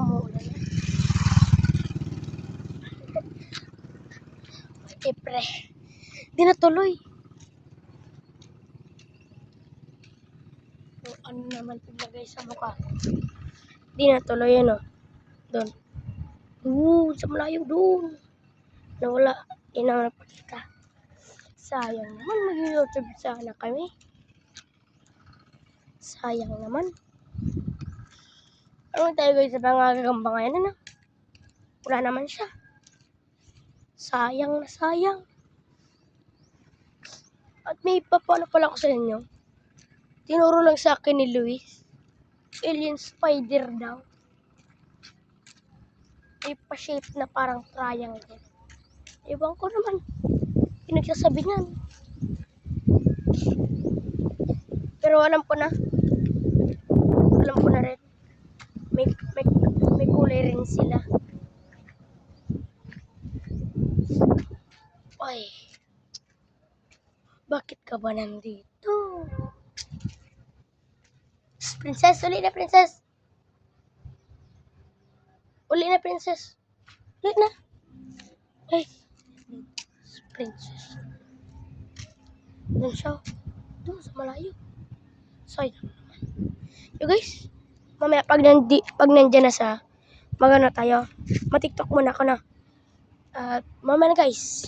umuulan na. Pre, di natuloy. So, ano naman pinagay sa mukha? Di natuloy yun, doon. Sa malayo doon. Nawala. Yun ang napakita. Sayang naman, mag-YouTube sana kami. Sayang naman. Ano tayo guys sa pangagagamba ngayon, ano? Wala naman siya. Sayang na sayang. At may papano pala ko sa inyo. Tinuro lang sa akin ni Luis. Alien spider daw. May pa-shape na parang triangle. Ibang ko naman. Pinagsasabi niyan. Pero alam ko na. Alam ko na rin. May kulay rin sila. Ay. Bakit ka ba nandito? Princess, uli na princess. Uli na princess. Uli na. Ay. Princess. Doon siya. Doon sa malayo. Sayang naman. So guys, mamaya pag nandyan na sa magano tayo, matiktok muna ako na. Mamaya na guys.